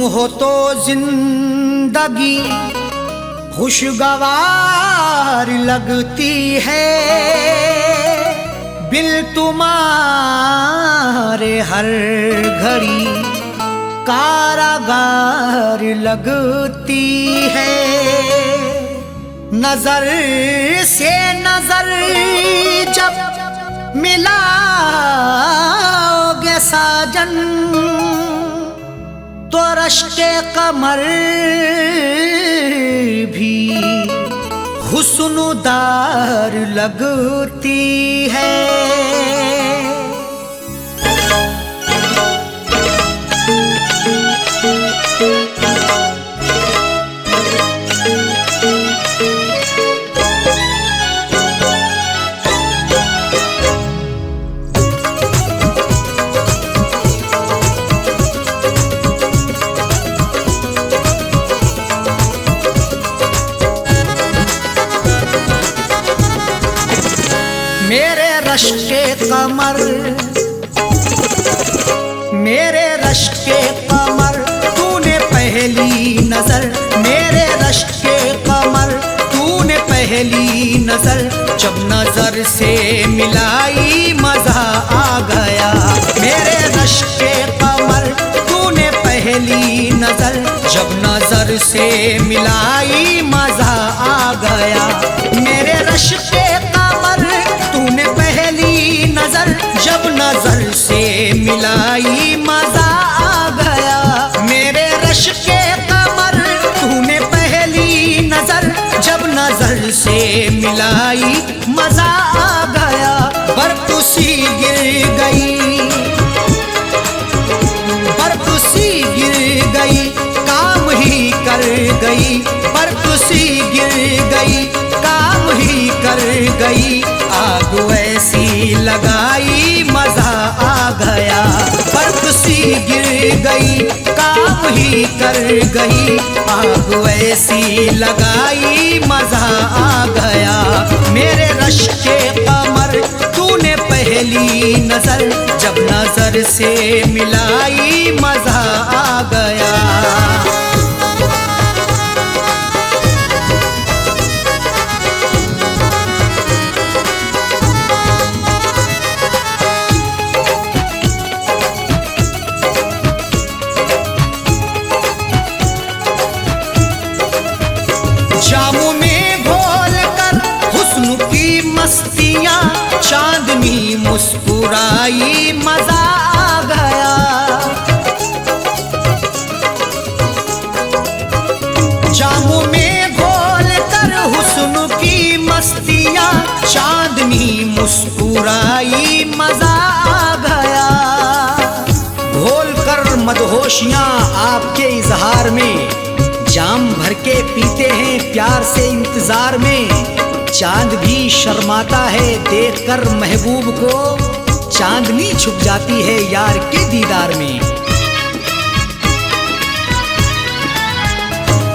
हो तो जिंदगी खुशगवार लगती है, बिल तुम्हारे हर घड़ी कारागार लगती है। नजर से नजर जब मिलाओगे साजन, तो रश्के कमर भी हुस्नुदार लगती है। मेरे रश्के कमर, मेरे रश्के कमर, तूने पहली नजर, मेरे रश्के कमर, तूने पहली नजर, जब नजर से मिलाई मजा आ गया। मेरे रश्के कमर, तूने पहली नजर, जब नजर से मिलाई मजा आ गया। मेरे रश्के कमर, तूने पहली नजर, जब नजर से मिलाई मजा आ गया। मेरे रश्के कमर, तूने पहली नजर, जब नजर से मिलाई मजा आ गया। बर्फ सी गिर गई, बर्फ सी गिर गई, काम ही कर गई, बर्फ सी गिर गई, काम ही कर गई। आग ऐसी लगाई मजा आ गया, बर्फ सी गिर गई, काम ही कर गई। आग ऐसी लगाई मजा आ गया। मेरे रश्के कमर, तूने पहली नजर, जब नजर से मिलाई मजा आ गया। जामू में घोल कर हुस्न की मस्तियां, चांदनी मुस्कुराई मजा आ गया। जामू में घोल कर हुस्न की मस्तियां, चांदनी मुस्कुराई मजा आ गया। घोल कर मदहोशियां आपके इजहार में, जाम भर के पीते हैं प्यार से इंतजार में। चांद भी शर्माता है देखकर महबूब को, चांदनी छुप जाती है यार के दीदार में।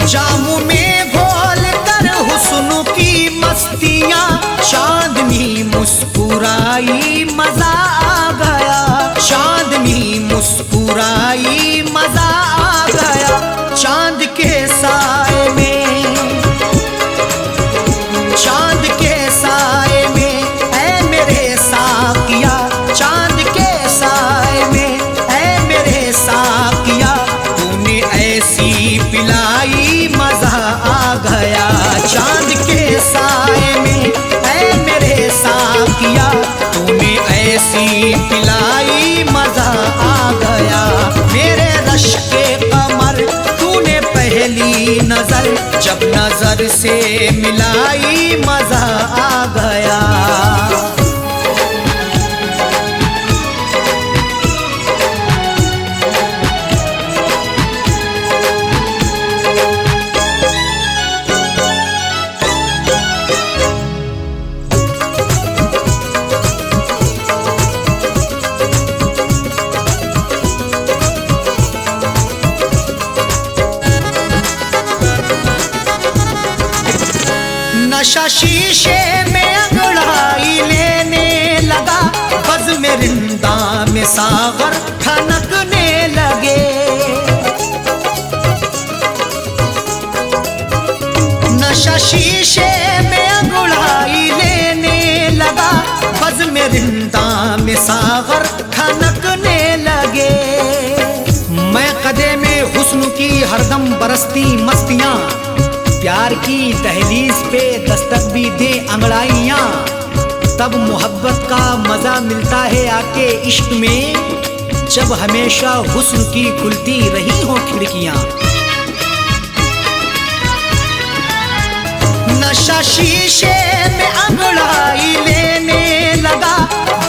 जामू में घोल कर हुस्न की मस्तियां, चांदनी मुस्कुराई मजा आ गया। चांदनी मुस्कुराई मजा आ गया। चांद के साए में, चांद के साए में, ऐ मेरे साकिया, चांद के साए में, ऐ मेरे साकिया, तूने ऐसी पिलाई मजा आ गया। चांद के साए में, ऐ मेरे साकिया, तूने ऐसी पिलाई मजा आ गया। मेरे रश्के कमर, पहली नजर, जब नजर से मिलाई मजा आ गया। नशा शीशे में अंगड़ाई लेने लगा, बज़ में रिंदा में सागर ठनकने लगे। नशा शीशे में अंगड़ाई लेने लगा, बज़्म रिंदा में सागर खनकने लगे। मैं कदे में हुस्न की हरदम बरसती मस्तियां, प्यार की दहलीज पे दस्तक भी दे अंगड़ाइयां, तब मोहब्बत का मजा मिलता है आके इश्क में, जब हमेशा हुस्न की खुलती रही हो खिड़कियां। नशा शीशे में अंगड़ाई लेने लगा,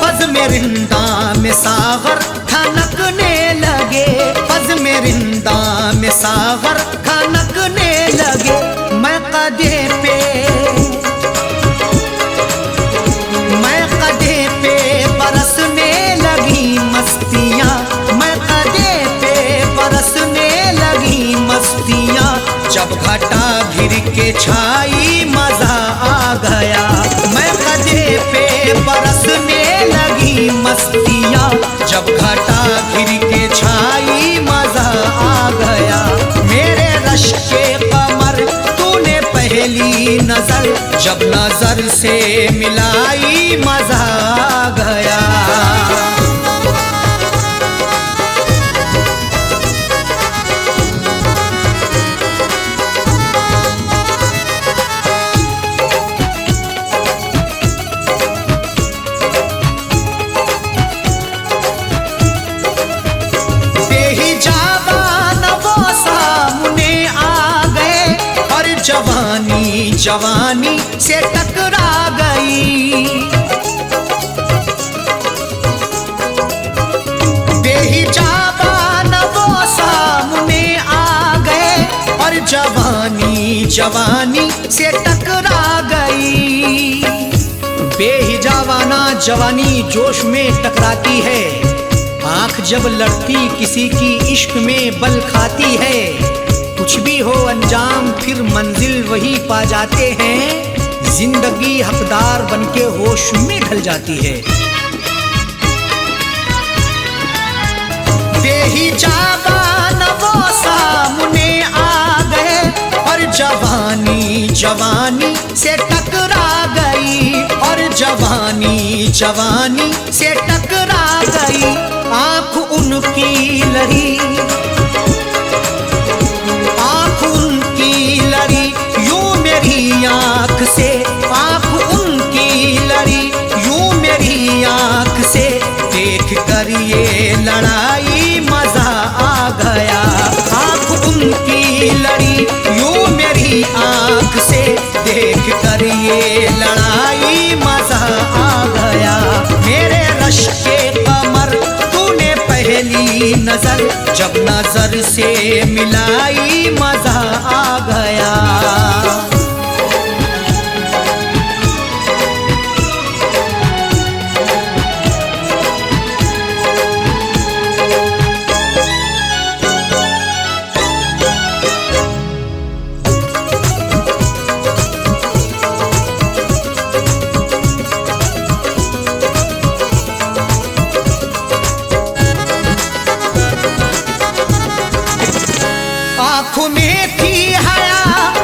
बज़्म रिंदा में सागर खनकने लगे, बज़्म रिंदा में सागर खनकने लगे। मैं कदे पे बरसने लगी मस्तियाँ, मैं कदे पे बरसने लगी मस्तियाँ, जब घटा घिर के छाई मजा आ गया। मैं कदे पे बरसने लगी मस्तियाँ, जब घटा घिर के छाई मजा आ गया। मेरे रश के कमर तूने पहली नजर, जब नजर से मिलाई मजा आ गया। जवानी जवानी से टकरा गई, बेहिजाबान वो सामने आ गए, और जवानी जवानी से टकरा गई। बेहिजाबाना जवानी जोश में टकराती है, आंख जब लड़ती किसी की इश्क में बल खाती है। कुछ भी हो अंजाम फिर मंजिल वही पा जाते हैं, जिंदगी हकदार बनके होश में ढल जाती है। बेहिजाबान वो सामने आ गए, और जवानी जवानी से टकरा गई, और जवानी जवानी से टकरा गई। आंख उनकी लड़ी, यूं मेरी आंख से, आंख उनकी लड़ी यूं मेरी आंख से, देख कर ये लड़ाई मजा आ गया। आंख उनकी लड़ी यूं मेरी आंख से, देख कर ये लड़ाई मजा आ गया। मेरे रश के कमर तूने पहली नजर, जब नजर से मिलाई मजा आ गया। आँखों में थी हया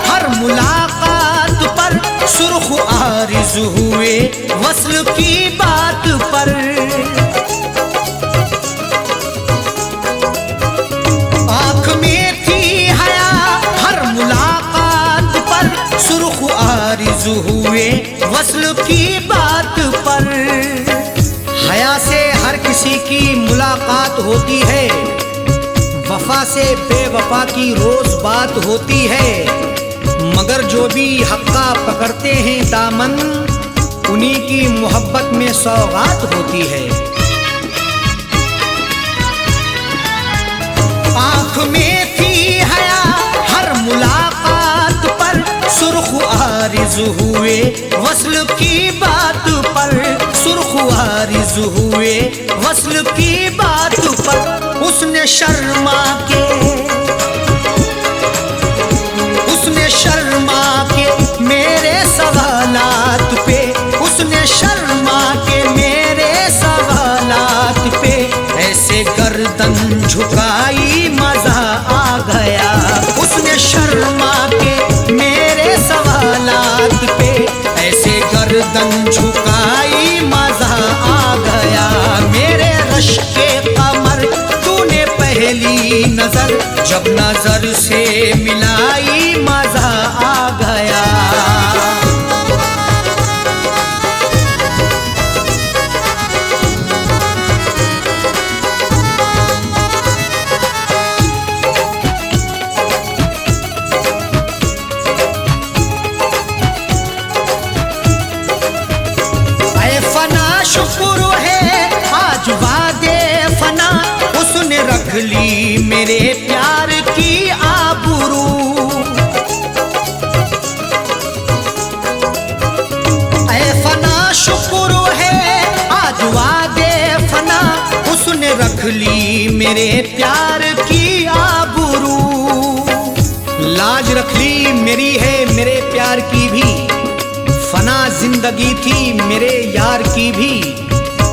हर मुलाकात पर, सुर्ख आरिज़ हुए वस्ल की बात पर। आँख में थी हया हर मुलाकात पर, सुर्ख आरिज़ हुए वस्ल की बात पर। हया से हर किसी की मुलाकात होती है, वफा से बेवफा की रोज बात होती है, मगर जो भी हक्का पकड़ते हैं दामन, उन्हीं की मोहब्बत में सौगात होती है। आँख में थी हया हर मुलाकात पर, सुर्ख आरिज़ हुए वस्ल की बात पर, सुर्ख आरिज़ हुए वस्ल की बात पर। उसने शर्मा के, उसने शर्मा के मेरे सवालात पे, उसने शर्मा के मेरे सवालात पे, ऐसे गर्दन झुकाई मजा आ गया। उसने शर्मा के मेरे सवाल जब नजर से मिलाई मजा आ गया। ऐ फना शुक्र है आज वादे फना, उसने रख ली मेरे प्यार की आबरू। ऐ फना शुक्र है आज वादे फना, उसने रख ली मेरे प्यार की आबरू। लाज रख ली मेरी है मेरे प्यार की भी, फना जिंदगी थी मेरे यार की भी।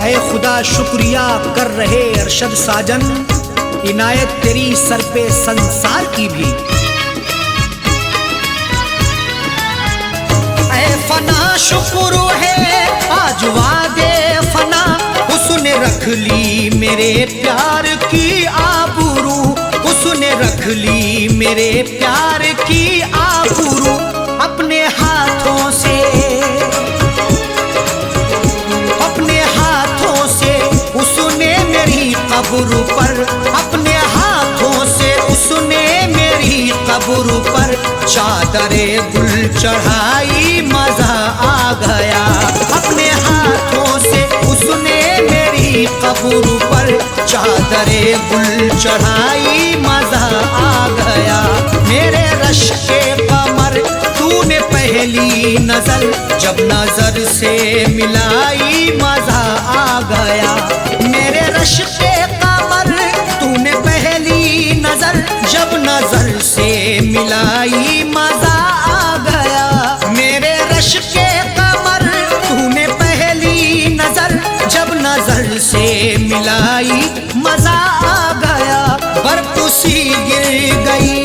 ऐ खुदा शुक्रिया कर रहे अरशद साजन, इनायत तेरी सर पे संसार की भी। ऐ फना शुक्र है आज वादे फना, उसने रख ली मेरे प्यार की आबरू। उसने रख ली मेरे प्यार की आबरू। अपने हाथों से उसने मेरी कब्र पर, अपने हाथों से उसने मेरी कब्र पर चादरे गुल चढ़ाई मजा आ गया। अपने हाथों से उसने मेरी कब्र पर चादरे गुल चढ़ाई मजा आ गया। मेरे रश के कमर तूने पहली नजर, जब नजर से मिलाई मजा आ गया। मेरे रश के कमर तूने पहली नजर, जब नजर से मिलाई मजा आ गया। मेरे रश के कमर तूने पहली नजर, जब नजर से मिलाई मजा आ गया। बर्फ सी गिर गई,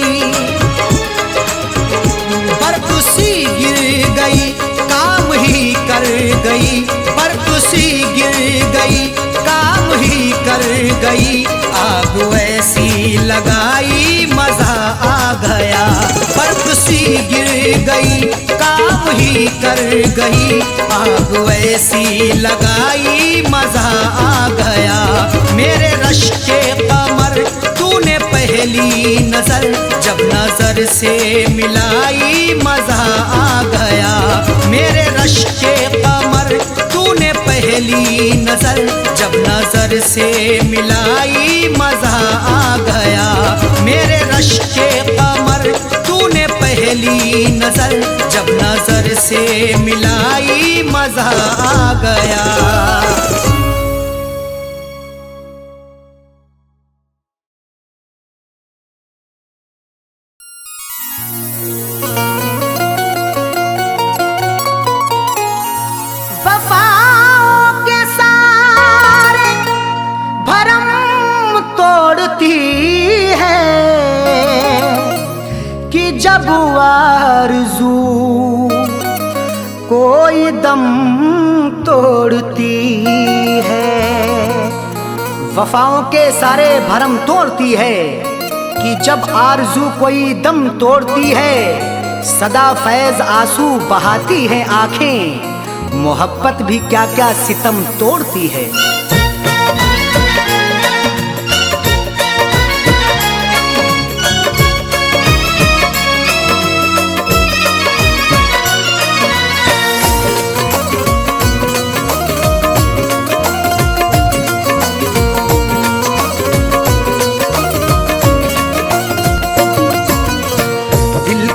बर्फ सी गिर गई काम ही कर गई। बर्फ सी गिर गई काम ही कर गई। आग ऐसी लगाई मजा आ गया। बर्फ सी गिर गई काम ही कर गई। आग ऐसी लगाई मजा आ गया। मेरे रश के कमर तूने पहली नजर, जब नजर से मिलाई मजा आ गया। मेरे रश के कमर तूने पहली नजर, जब नजर से मिलाई मजा आ गया। मेरे रश के कमर तूने पहली नजर, जब नजर से मिलाई मजा आ गया। जब आरज़ू कोई दम तोड़ती है, वफाओं के सारे भरम तोड़ती है कि जब आरज़ू कोई दम तोड़ती है। सदा फैज़ आंसू बहाती है आंखें, मोहब्बत भी क्या क्या सितम तोड़ती है।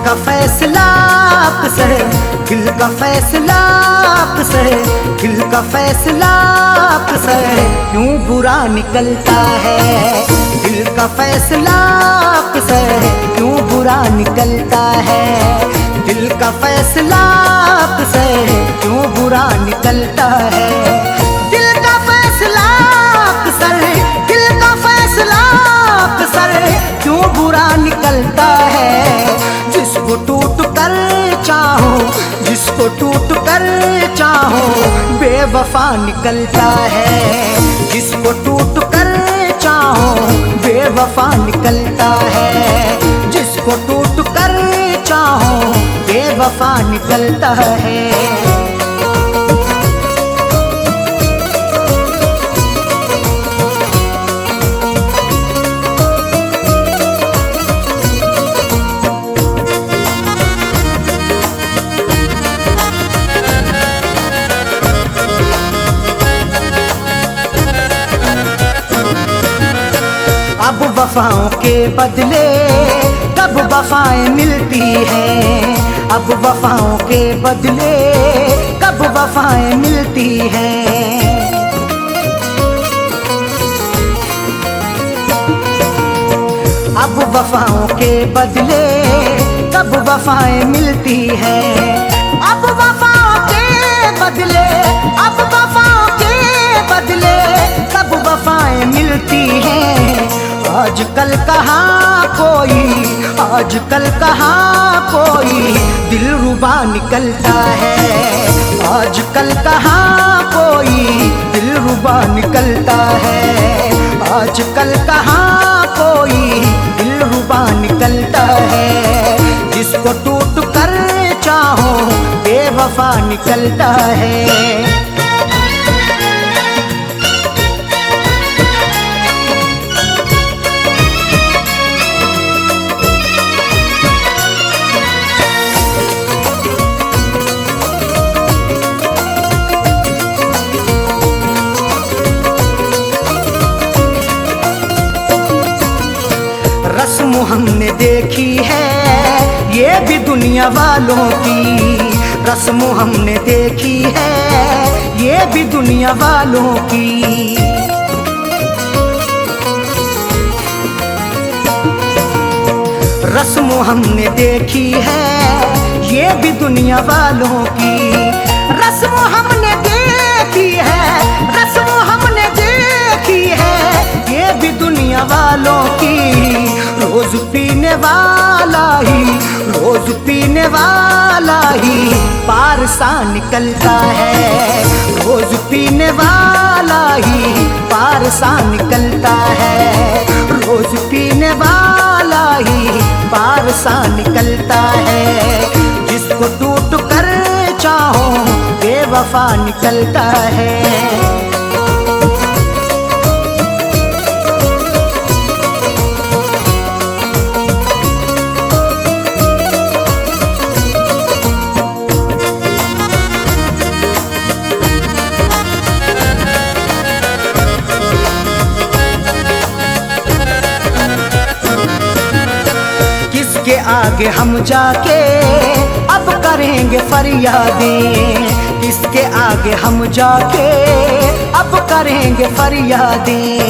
का फैसला आपसे, दिल का फैसला आपसे, दिल का फैसला आपसे क्यों बुरा निकलता है। दिल का फैसला आपसे क्यों बुरा निकलता है। दिल का फैसला आपसे क्यों बुरा निकलता है। दिल का फैसला आपसे, दिल का फैसला आपसे क्यों बुरा निकलता है। जिसको टूट कर चाहो, जिसको टूट कर चाहो बेवफा निकलता है। जिसको टूट कर चाहो बेवफा निकलता है। जिसको टूट कर चाहो बेवफा निकलता है। अब वफाओं के बदले कब वफाएं मिलती हैं। अब वफाओं के बदले कब वफाएं मिलती हैं। अब वफाओं के बदले कब वफाएं मिलती हैं। अब वफाओं के बदले, अब वफाओं के बदले कब वफाएं मिलती हैं। आजकल कहाँ कोई, आजकल कहाँ कोई दिलरुबा निकलता है। आजकल कहाँ कोई दिलरुबा निकलता है। आजकल कहाँ कोई दिलरुबा निकलता है। जिसको टूट कर चाहो बेवफा निकलता है। रस्म हमने देखी है ये भी दुनिया वालों की। रस्म हमने देखी है ये भी दुनिया वालों की। रस्म हमने देखी है ये भी दुनिया वालों की। रस्म हमने देखी है, रस्म हमने देखी है ये भी दुनिया वालों की। रोज पीने वाला ही, रोज पीने वाला ही पारसा निकलता है। रोज पीने वाला ही पारसा निकलता है। रोज पीने वाला ही पारसा निकलता है। जिसको टूट कर चाहो बेवफा निकलता है। किसके आगे हम जाके अब करेंगे फरियादें। किसके आगे हम जाके अब करेंगे फरियादें।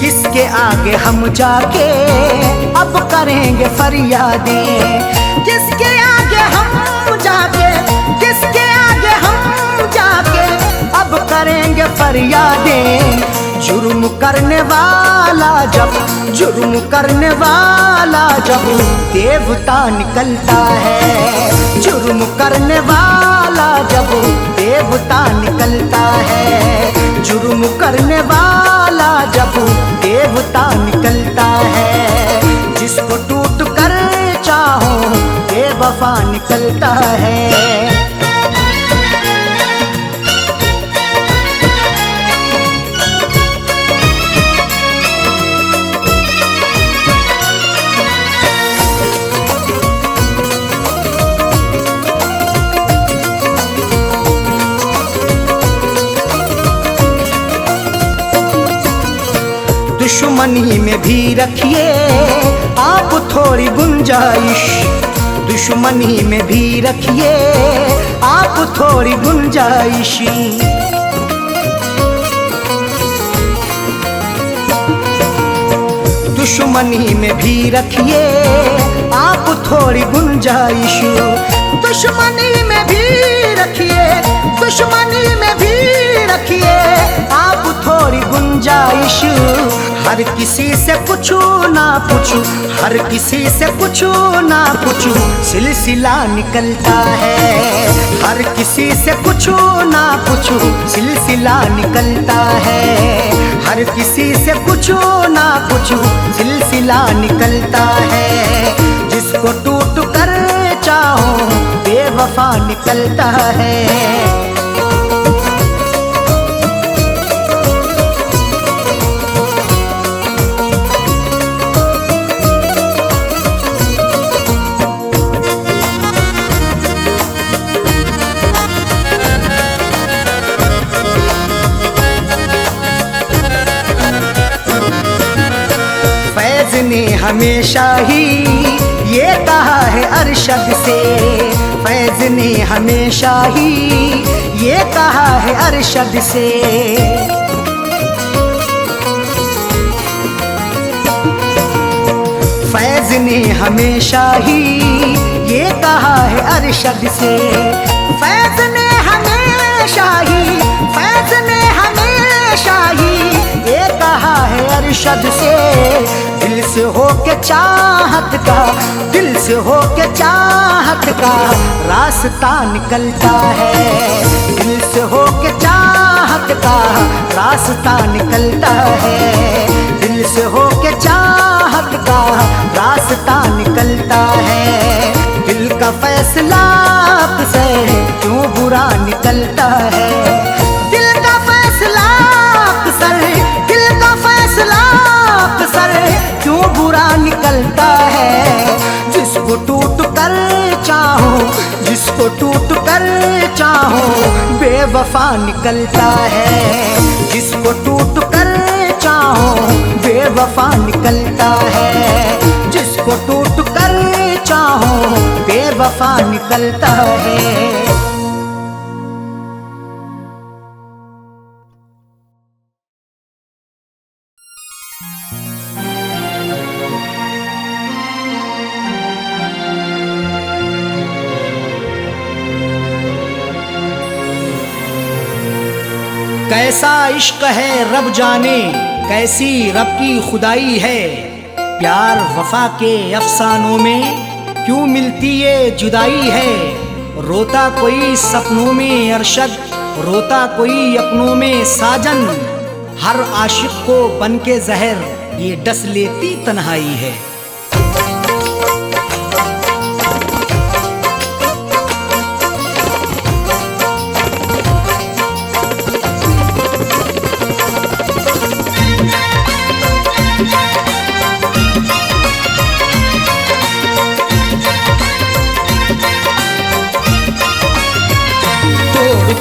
किसके आगे हम जाके अब करेंगे फरियादें। किसके आगे हम जाके, किसके आगे हम जाके अब करेंगे फरियादें। जुर्म करने वाला जब, जुर्म करने वाला जब देवता निकलता है। जुर्म करने वाला जब देवता निकलता है। जुर्म करने वाला जब देवता निकलता है। जिसको टूट कर चाहो बेवफा निकलता है। दुश्मनी में भी रखिए आप थोड़ी गुंजाइश। दुश्मनी में भी रखिए आप थोड़ी गुंजाइश। दुश्मनी में भी रखिए आप थोड़ी गुंजाइश। दुश्मनी में भी रखिए, दुश्मनी में भी रखिए आप थोड़ी थोड़ी गुंजाइश, हर किसी से पूछू ना पूछू, हर किसी से पूछू ना पूछू, सिलसिला निकलता है। हर किसी से पूछू ना पूछू, सिलसिला निकलता है। हर किसी से पूछू ना पूछू, सिलसिला निकलता है। जिसको टूट कर चाहो बेवफा निकलता है। फैज ने हमेशा ही ये कहा है अरशद से, फैज ने हमेशा ही ये कहा है अरशद से। फैज ने हमेशा ही ये कहा है अरशद से, फैज ने हमेशा ही, फैज ने हमेशा ही ये कहा है अरशद से। दिल से हो के चाहत का, दिल से हो के चाहत का रास्ता निकलता है। दिल से हो के चाहत का रास्ता निकलता है। दिल से हो के चाहत का रास्ता निकलता है। दिल का फैसला से क्यों बुरा निकलता है। दिल का फैसला अक्सर, दिल का फैसला अक्सर क्यों बुरा निकलता है। जिसको टूट कर चाहो, जिसको टूट कर चाहो बेवफा निकलता है। जिसको टूट कर चाहो बेवफा निकलता है। जिसको टूट कर चाहो बेवफा निकलता है। कैसा इश्क है रब जाने, कैसी रब की खुदाई है। प्यार वफा के अफसानों में क्यों मिलती ये जुदाई है। रोता कोई सपनों में अरशद, रोता कोई अपनों में साजन। हर आशिक को बन के जहर ये डस लेती तन्हाई है।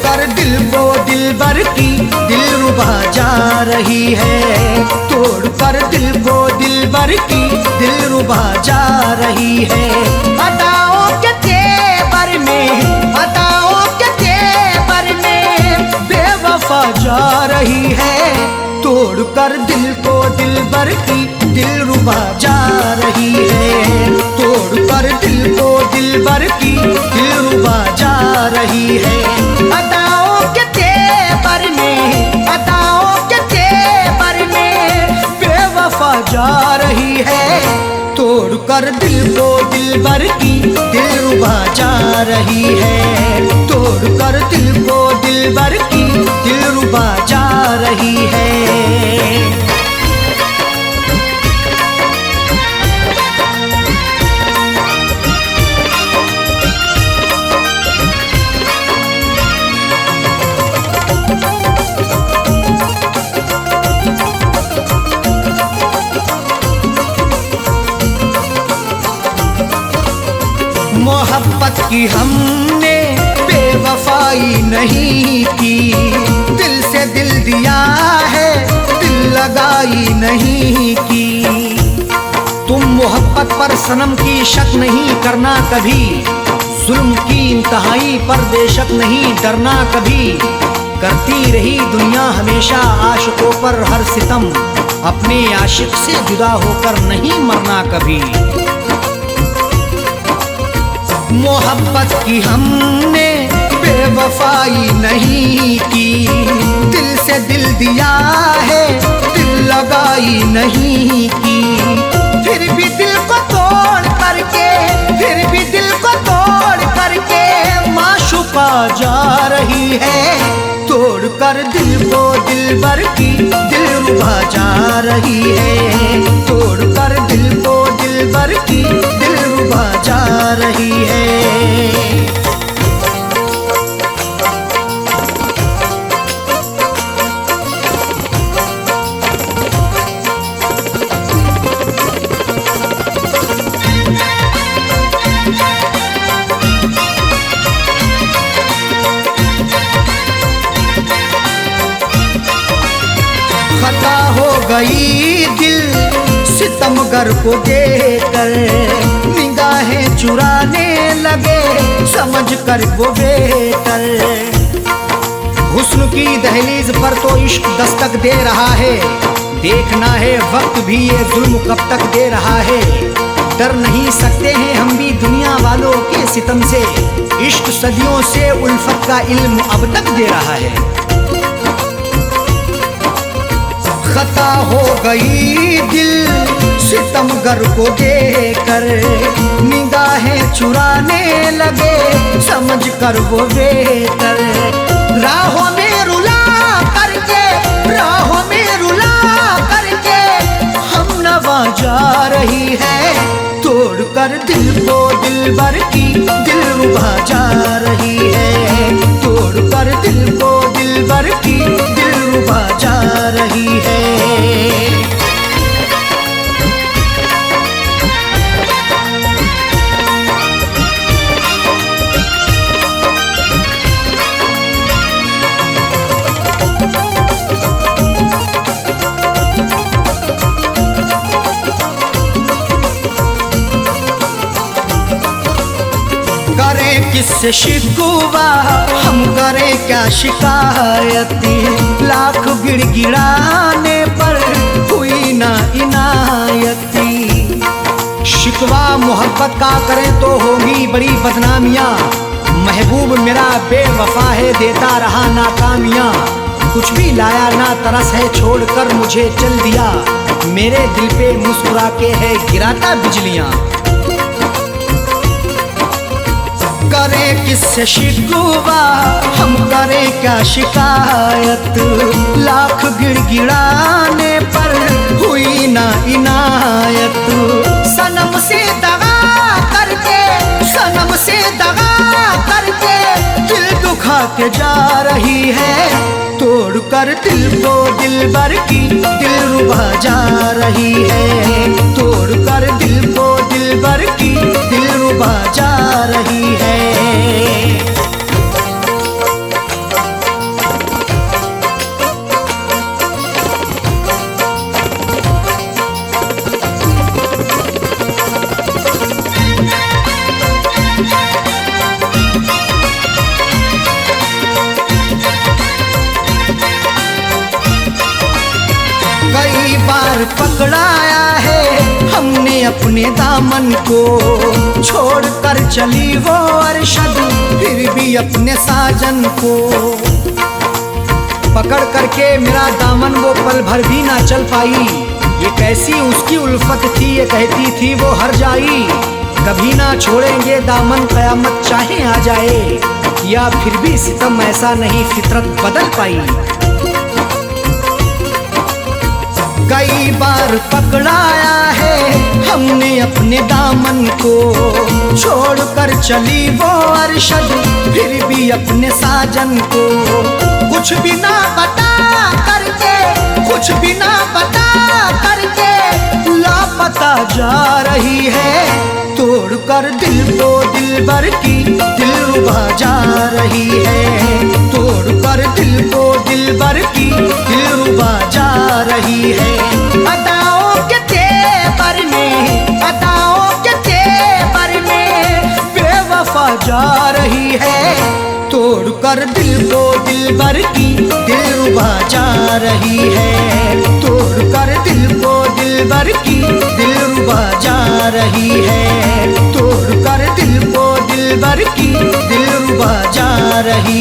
कर दिल को दिलबर की दिलरुबा जा रही है। तोड़ कर दिल को दिलबर की दिलरुबा जा रही है। अदाओं के तेवर में, अदाओं के तेवर में बेवफा जा रही है। तोड़ कर दिल को दिलबर की दिलरुबा जा रही है। तोड़ कर दिल को दिलबर की दिलरुबा जा रही है। अदाओं के तेवर में, अदाओं के तेवर में बेवफा जा रही है। तोड़ कर दिल को दिलबर की दिलरुबा जा रही है। तोड़ कर दिल को दिलबर की दिलरुबा जा रही है। मोहब्बत की हमने बेवफाई नहीं की। दिल से दिल दिया है, दिल लगाई नहीं की। तुम मोहब्बत पर सनम की शक नहीं करना कभी। जुल्म की इंतहाई पर बेशक नहीं डरना कभी। करती रही दुनिया हमेशा आशिकों पर हर सितम। अपने आशिक से जुदा होकर नहीं मरना कभी। मोहब्बत की हमने बेवफाई नहीं की, दिल से दिल दिया है, दिल लगाई नहीं की। फिर भी दिल को तोड़ करके, फिर भी दिल को तोड़ करके माशूका जा रही है। तोड़ कर दिल को दिलबर की दिलरुबा जा रही है। तोड़ कर दिल को दिलबर की दिलरुबा जा रही है। खता हो गई दिल सितमगर को देखकर, निगाहें चुराने लगे समझ कर वो बेहतर। हुस्न की दहलीज पर तो इश्क दस्तक दे रहा है, देखना है वक्त भी ये जुल्म कब तक दे रहा है। डर नहीं सकते हैं हम भी दुनिया वालों के सितम से, इश्क सदियों से उल्फत का इल्म अब तक दे रहा है। खता हो गई दिल सितमगर को देखकर, निगाहें चुराने लगे समझ कर वो बेहतर। राहों में रुला करके, राहों में रुला करके हम नवा जा रही है। तोड़ कर दिल को दिलबर की दिलरुबा जा रही है। तोड़ कर दिल को दिलबर की दिलरुबा जा रही है। करें किससे शिकवा, हम करें क्या शिकायती। लाख गिड़गिड़ाने पर हुई ना इनायती। शिकवा मोहब्बत का करें तो होगी बड़ी बदनामियाँ। महबूब मेरा बेवफा है, देता रहा नाकामियाँ। कुछ भी लाया ना तरस है, छोड़कर मुझे चल दिया। मेरे दिल पे मुस्कुरा के है गिराता बिजलियाँ। करें किससे शिकवा, हम करें क्या शिकायत। लाख गिड़गिड़ाने पर हुई ना इनायत। सनम से दगा करके, सनम से दगा करके दिल दुखा के जा रही है। तोड़ कर दिल को दिलबर की दिलरुबा जा रही है। तोड़ कर दिल को दिलबर की दिलरुबा जा रही है। कई बार पकड़ाया है हमने अपने दामन को, छोड़ कर चली वो अरशद फिर भी अपने साजन को। पकड़ करके मेरा दामन वो पल भर भी ना चल पाई। ये कैसी उसकी उल्फत थी, ये कहती थी वो हर जाई। कभी ना छोड़ेंगे दामन कयामत चाहे आ जाए, या फिर भी सितम ऐसा नहीं फितरत बदल पाई। कई बार पकड़ाया है हमने अपने दामन को, छोड़ कर चली वो अरशद फिर भी अपने साजन को। कुछ भी ना बता करके, कुछ भी ना बता करके लापता जा रही है। तोड़ कर दिल को दिलबर की दिलरुबा जा रही है। तोड़ कर दिल को दिलबर की दिलरुबा जा रही है। अदाओं के तेवर में, अदाओं के तेवर में बेवफा जा रही है। तोड़ कर दिल को दिलबर की दिलरुबा जा रही है। तोड़ कर दिल को दिलबर की दिलरुबा जा रही है। तोड़ कर दिल को दिलबर की दिलरुबा जा रही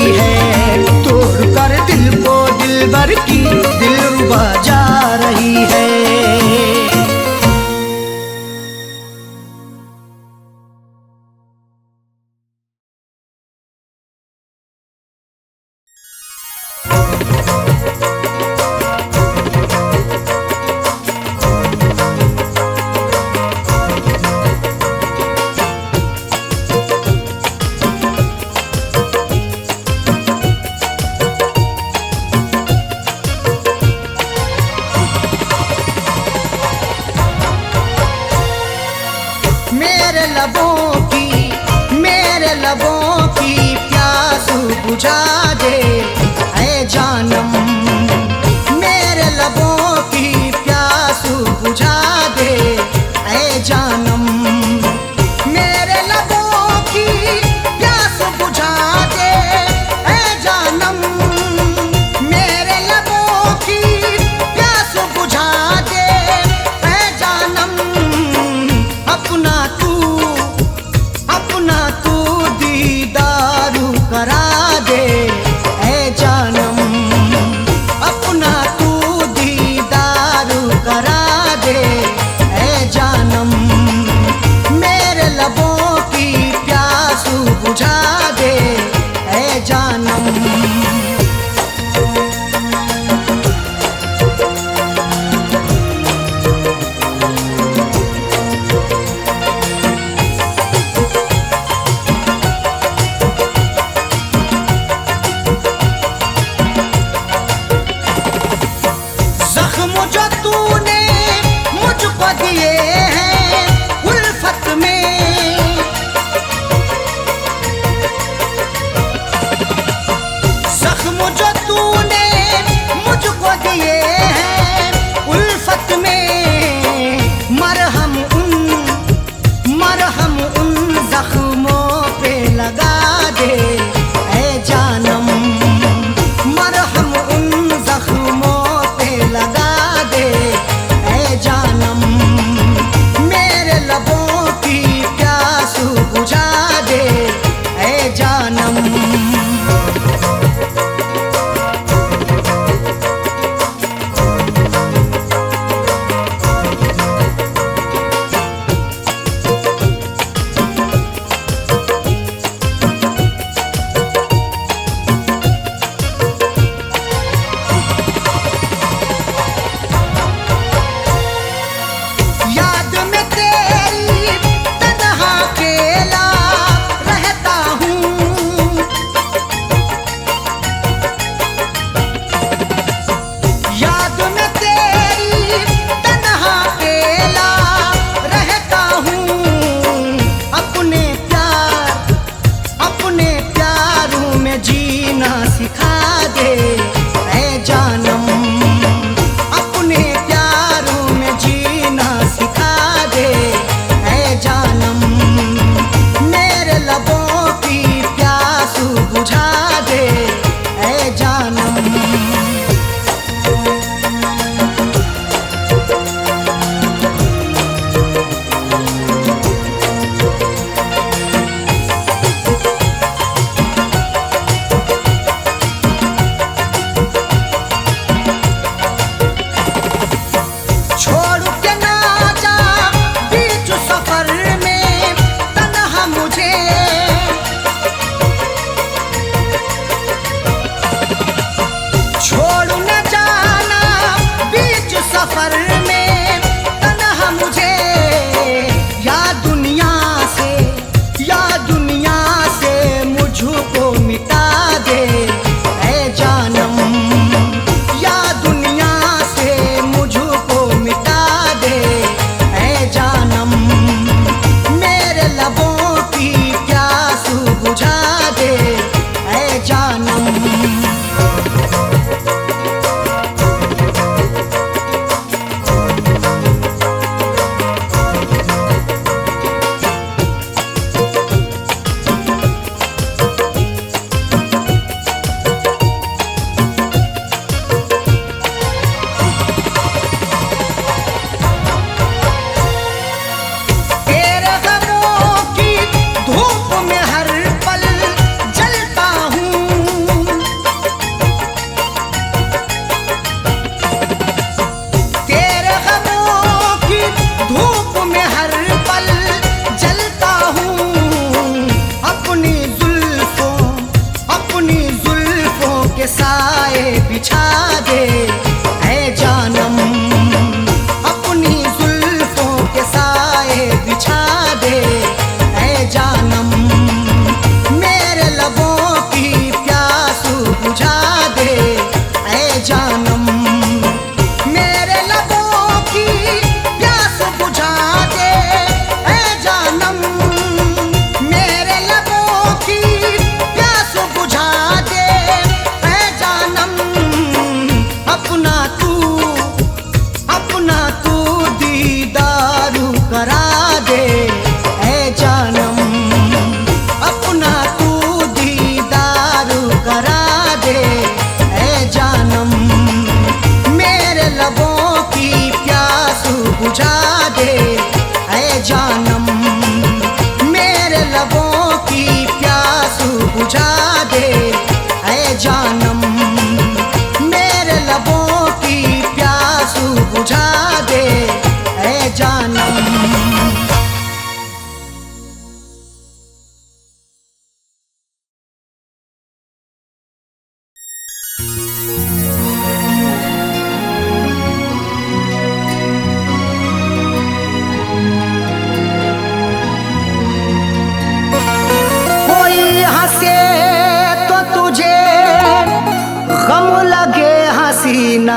मेरे लबों की प्यास बुझा दे ऐ जानम, मेरे लबों की प्यास बुझा दे ऐ जानम, मेरे लबों की प्यास बुझा दे ऐ जानम, मेरे लबों की प्यास बुझा दे ऐ जानम। अपना तू दीदारू करा दे ऐ जानम, अपना तू दीदारू करा दे ऐ जानम, मेरे लबों की प्यास बुझा दे ऐ जानम।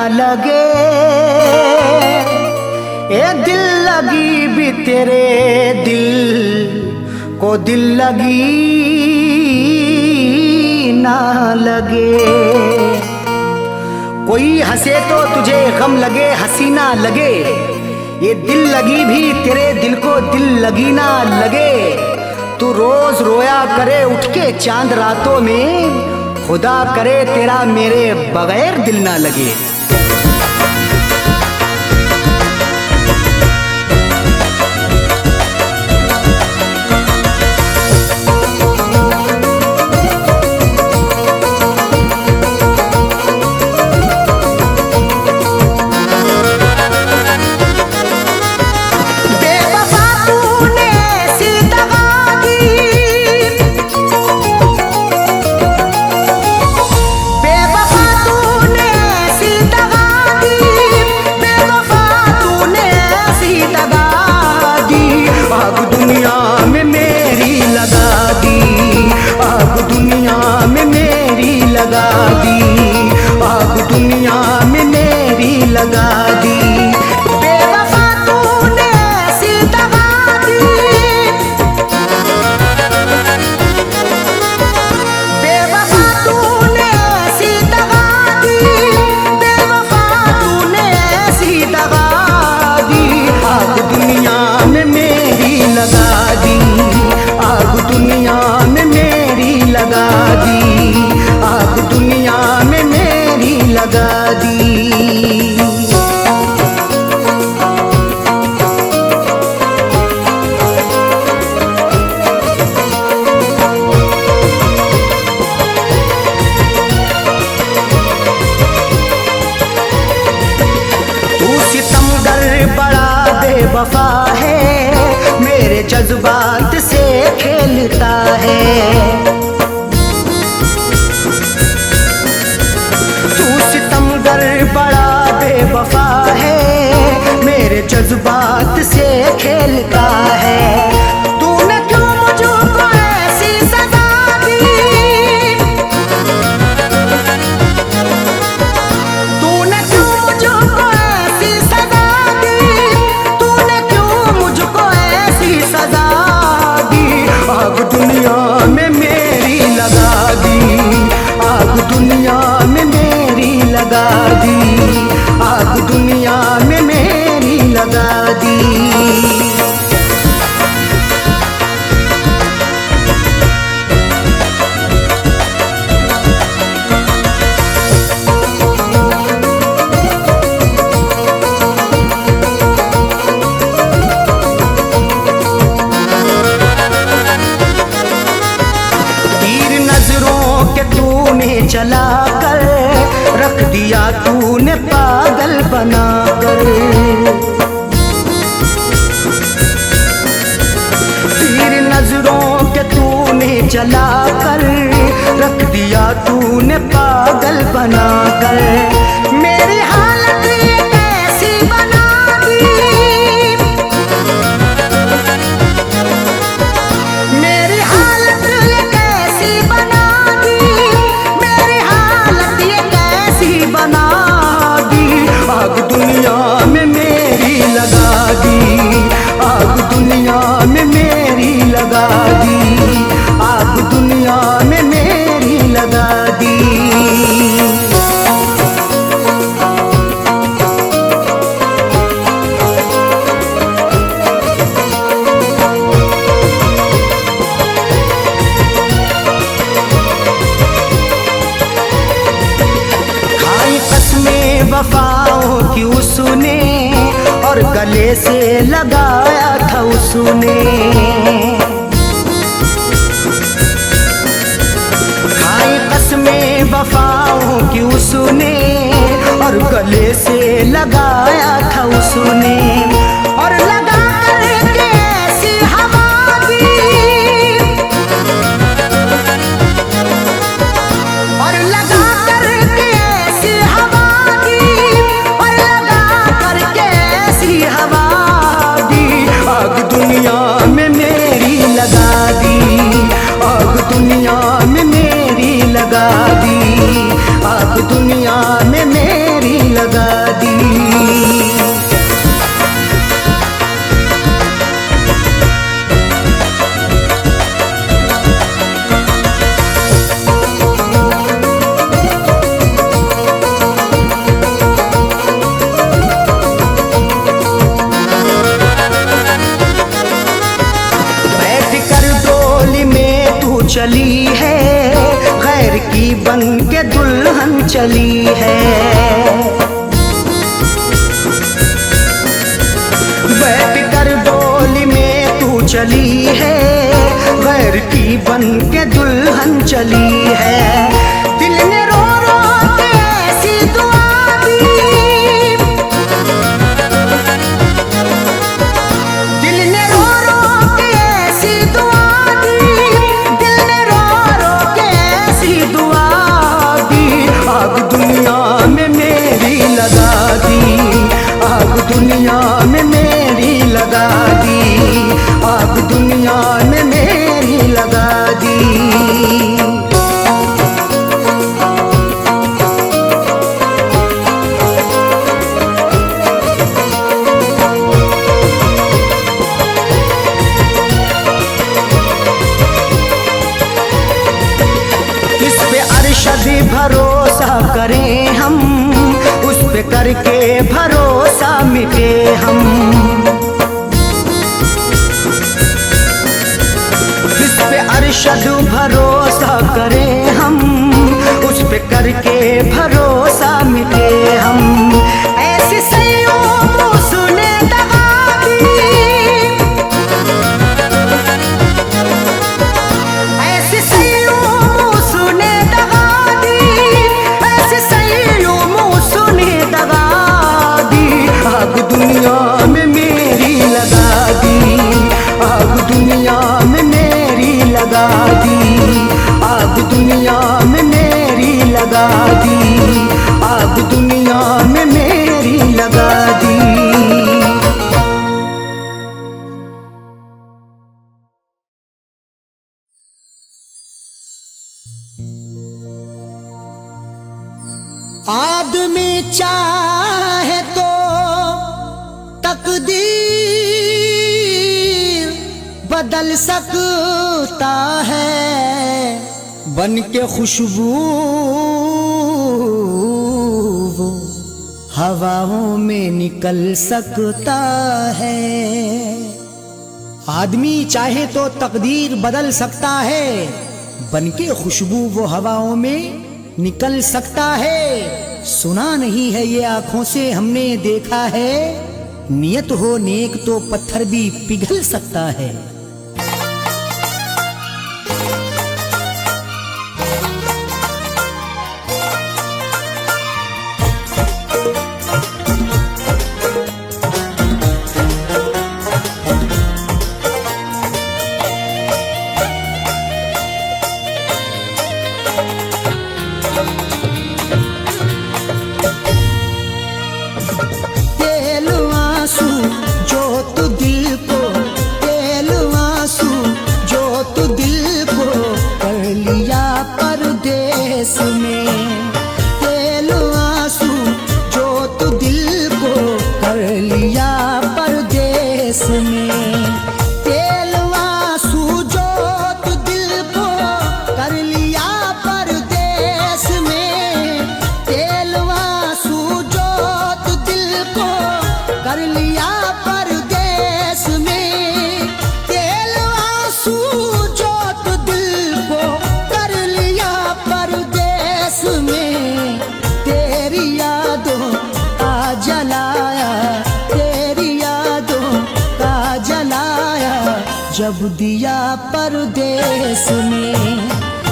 लगे, ए दिल लगी भी तेरे दिल को दिल लगी ना लगे। कोई हंसे तो तुझे गम लगे, हंसी ना लगे, ये दिल लगी भी तेरे दिल को दिल लगी ना लगे। तू रोज रोया करे उठ के चांद रातों में, खुदा करे तेरा मेरे बगैर दिल ना लगे। वफा है मेरे जज्बात से खेलता है। तू सितमगर बड़ा बेवफा है मेरे जज्बात से खेलता है। तूने क्यों मुझको ऐसी सजा दी, तूने क्यों मुझको ऐसी सजा दी, तूने क्यों मुझको ऐसी सजा दी। आग दुनिया में मेरी लगा दी, आग दुनिया में मेरी लगा दी, आग दुनिया में मेरी लगा दी। चला कर रख दिया तूने पागल बना कर, तीर नजरों के तूने चला कर रख दिया तूने पागल बना कर। मेरी हालत ये कैसी बना दी, मेरी हालत ये कैसी बना बना दी। आग दुनिया में मेरी लगा दी, आग दुनिया में मेरी लगा दी, आग दुनिया में मेरी लगा दी। वफाओं की उसने और गले से लगाया था उसने, खाई कसमें वफाओं की उसने और गले से लगाया था उसने। और लगा करके ऐसी हवा दी, और लगा करके ऐसी हवा आग दुनिया में मेरी लगा दी, आग दुनिया में मेरी लगा दी, आग दुनिया में मेरी लगा चली है, गैर की बन के दुल्हन चली है। बैठ कर डोली में तू चली है, गैर की बन के दुल्हन चली है। दिल ने रो रो के ऐसी दुआ दी, दिल ने रो रो के ऐसी दुआ दी, दिल ने रो रो के ऐसी दुआ दी। आग दुनिया में मेरी लगा दी, आग दुनिया में मेरी लगा दी, आग दुनिया में मेरी लगा दी। किस पे अरशद भरोसा करें हम, उस पे करके भरोसा मिटे हम। किस पे अरशद भरोसा करें हम, उस पे करके भरोसा मिटे हम। ऐसी सैयों उसने दगा दी, ऐसी सैयों उसने दगा दी, ऐसी सैयों उसने दगा दी। आग दुनिया में मेरी लगा दी, आग दुनिया में मेरी लगा दी, आग दुनिया में मेरी लगा दी, आग दुनिया में मेरी लगा दी। आदमी चाहे तो तकदीर बदल सकता है, बन के खुशबू वो हवाओं में निकल सकता है। आदमी चाहे तो तकदीर बदल सकता है, बन के खुशबू वो हवाओं में निकल सकता है। सुना नहीं है ये आंखों से हमने देखा है, नियत हो नेक तो पत्थर भी पिघल सकता है। जब दिया परदेस में,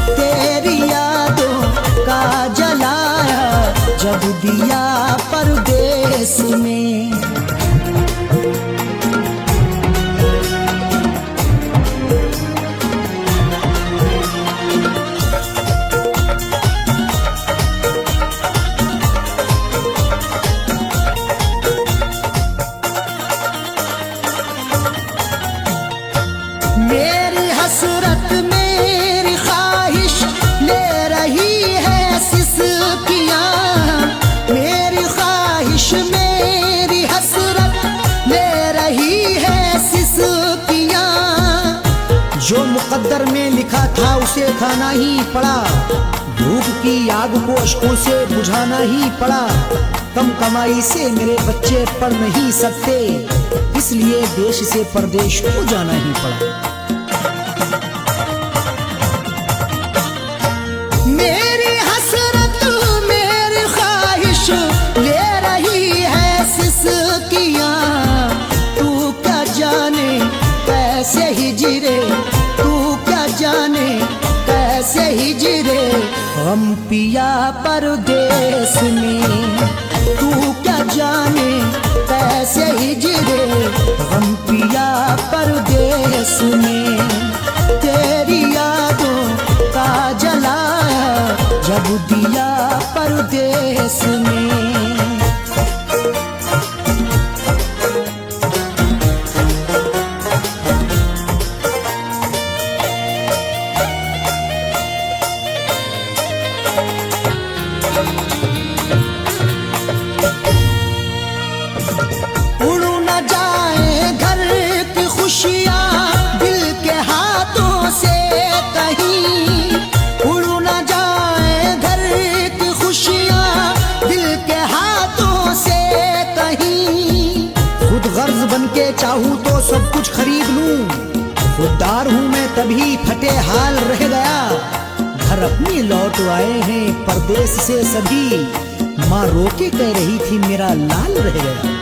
तेरी यादों का जलाया जब दिया परदेस में। मेरी हसरत मेरी ख्वाहिश ले रही है सिसकियाँ, मेरी ख्वाहिश मेरी हसरत ले रही है सिसकियाँ। जो मुकद्दर में लिखा था उसे खाना ही पड़ा, भूख की आग को अश्कों से बुझाना ही पड़ा। कम कमाई से मेरे बच्चे पढ़ नहीं सकते, इसलिए देश से परदेश को जाना ही पड़ा। कैसे हिजरे, तू क्या जाने कैसे हिजरे हम पिया परदेस में। तू क्या जाने कैसे हिजरे हम पिया परदेस में। तेरी यादों का जलाया जब दिया परदेस में। उड़ न जाए घर की खुशियाँ दिल के हाथों से कहीं। उड़ न जाए घर की खुशियाँ दिल के हाथों से कहीं। खुद गर्ज बन के चाहूँ तो सब कुछ खरीद लूं, खुददार हूँ मैं तभी फटे हाल रह गया। घर अपनी लौट आए हैं परदेस से सभी, माँ रोके कह रही थी मेरा लाल रह गया।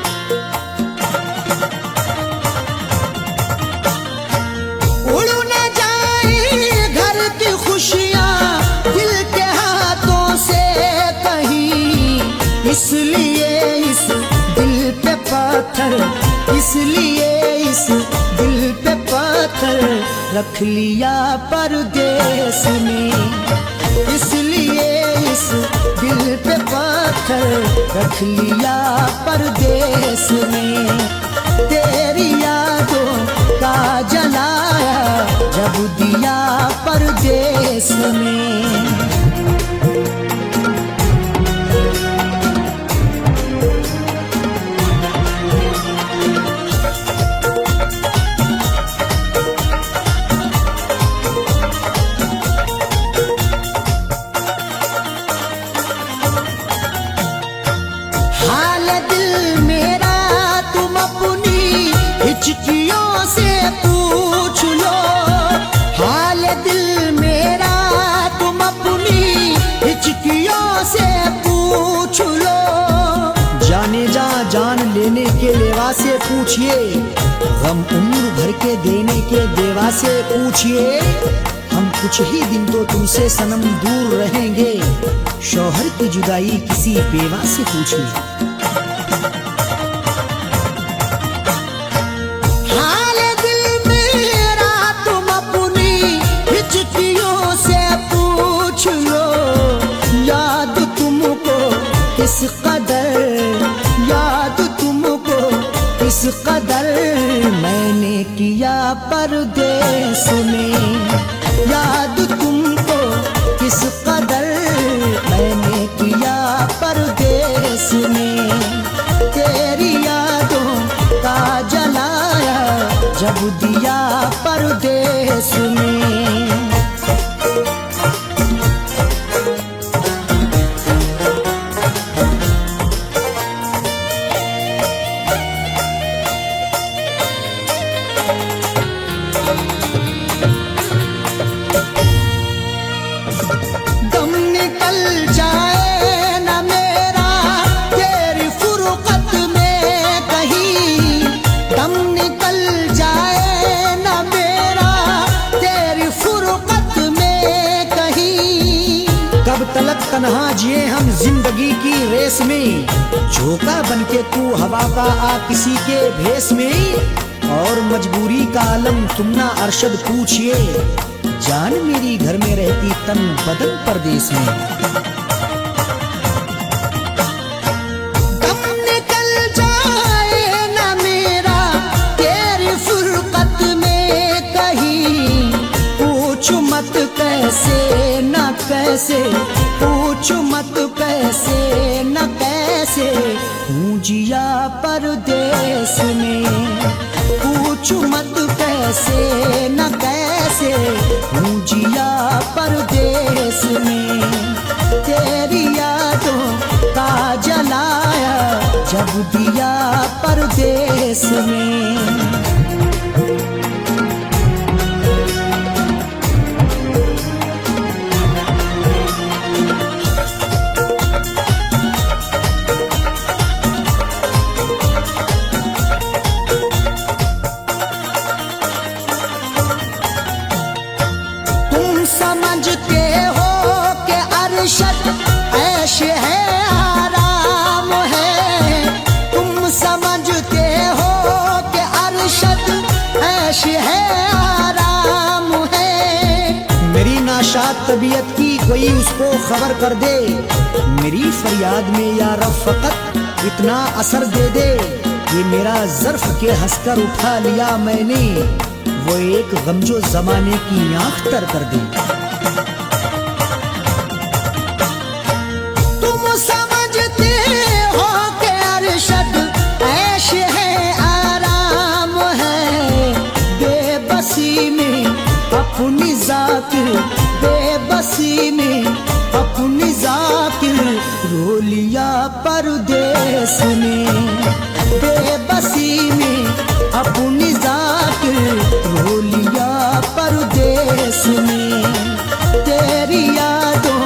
उड़ न जाए घर की खुशियाँ दिल के हाथों से कहीं। इसलिए इस दिल पे पत्थर, इसलिए इस दिल पे पत्थर रख लिया परदेस में। इसलिए इस दिल पे पत्थर रख लिया परदेस में। तेरी यादों का जलाया जब दिया परदेस में। हाल दिल मेरा तुम अपनी हिचकियों से पूछ लो। हाल दिल मेरा तुम अपनी हिचकियों से पूछ लो। जाने जा जान लेने के लेवा से पूछिए, गम उम्र भर के देने के देवा से पूछिए। हम कुछ ही दिन तो तुमसे सनम दूर रहेंगे, शौहर की जुदाई किसी बेवा से पूछिए। हाल दिल मेरा तुम अपनी हिचकियों से पूछ लो। याद तुमको किस कदर, याद तुमको किस कदर मैंने किया परदेस में। याद तुमको किस कदर मैंने किया परदेस में। तेरी यादों का जलाया जब दिया परदेस में। दम निकल जाए न मेरा तेरी फुरकत में कहीं। दम निकल जाए न मेरा तेरी फुरकत में कहीं। कब तलक तन्हा जिए हम जिंदगी की रेस में, झोंका बन के तू हवा का आ किसी के भेस में। और मजबूरी का आलम तुम ना अरशद पूछिए, जान मेरी घर में रहती तन बदन परदेस में। दम निकल जाए न मेरा तेरी फुरकत में कहीं। पूछ मत कैसे न कैसे, पूछ मत कैसे न कैसे हूँ जिया परदेस में। पूछ मत कैसे न कैसे हूँ जिया परदेस में। तेरी यादों का जलाया जब दिया परदेस में। ऐश है, आराम है। मेरी नाशाद तबीयत की कोई उसको खबर कर दे, मेरी फरियाद में या रब फकत इतना असर दे दे। ये मेरा ज़र्फ के हंसकर उठा लिया मैंने, वो एक गमजो जमाने की आँख तर कर दे। तुम समझते हो कि अरशद ऐश है, आराम है। बेबसी में अपनी जाकिर, बेबसी में अपनी जाकिर रो लिया परदेस में। बेबसी में अपनी जाकिर रो लिया परदेस में। तेरी यादों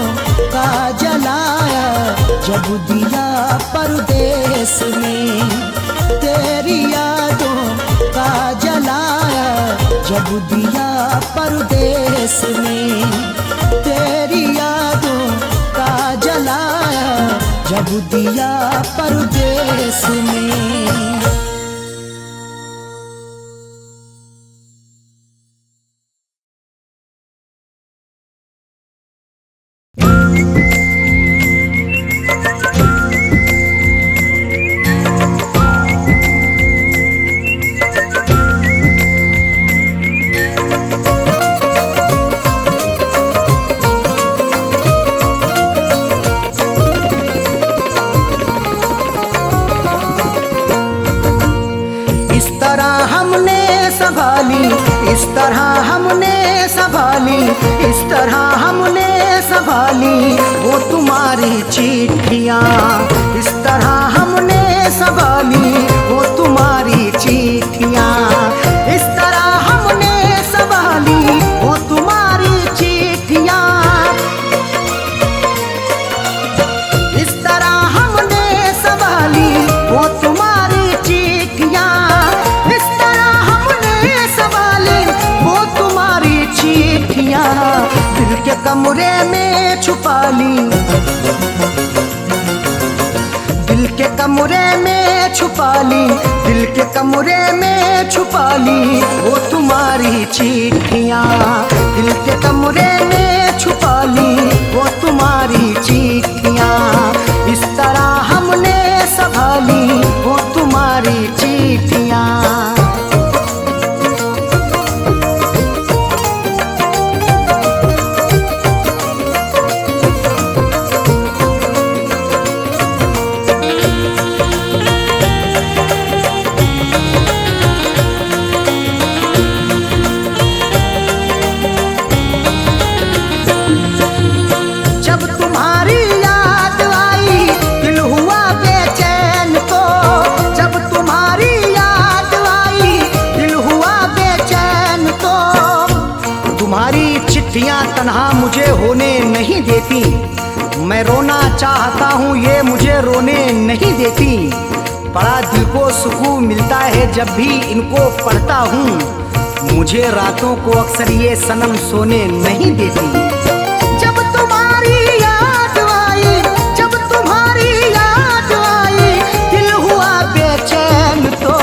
का जलाया जब दिया परदेस में। तेरी यादों का जलाया जब दिया परदेस में। तेरी यादों का जलाया जब दिया परदेस में। इस तरह हमने संभाली, इस तरह हमने संभाली वो तुम्हारी चिट्ठियाँ। इस तरह हमने संभाली वो तुम्हारी चिट्ठियाँ। इस तरह हमने संभाली वो तुम्हारी चिट्ठियाँ। इस तरह हमने संभाली वो तुम्हारी चिट्ठियाँ। इस तरह हमने संभाली वो तुम्हारी चिट्ठियाँ। दिल के कमरे में छुपा ली, दिल के कमरे में छुपा ली, दिल के कमरे में छुपा ली वो तुम्हारी चिट्ठियाँ। दिल के कमरे में छुपा ली वो तुम्हारी चिट्ठियाँ। इस तरह हमने संभाली वो तुम्हारी चिट्ठियाँ। तन्हा मुझे होने नहीं देती, मैं रोना चाहता हूँ ये मुझे रोने नहीं देती। बड़ा दिल को सुकून मिलता है जब भी इनको पढ़ता हूँ, मुझे रातों को अक्सर ये सनम सोने नहीं देती। जब तुम्हारी याद आई, जब तुम्हारी याद आई, दिल हुआ बेचैन तो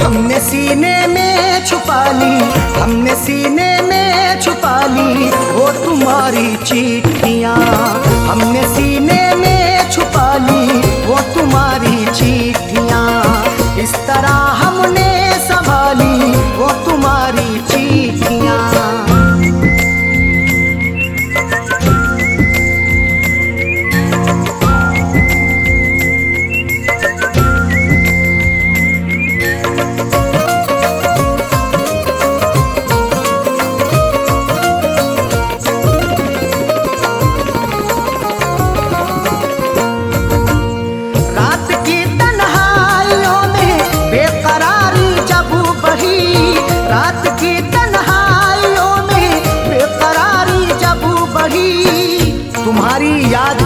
हमने सीने में छुपा ली, हमने सीने में छुपा ली वो तुम्हारी चिट्ठियाँ। हमने सीने में छुपा ली वो तुम्हारी चिट्ठियाँ। इस तरह हमने संभाली वो तुम्हारी चिट्ठियाँ।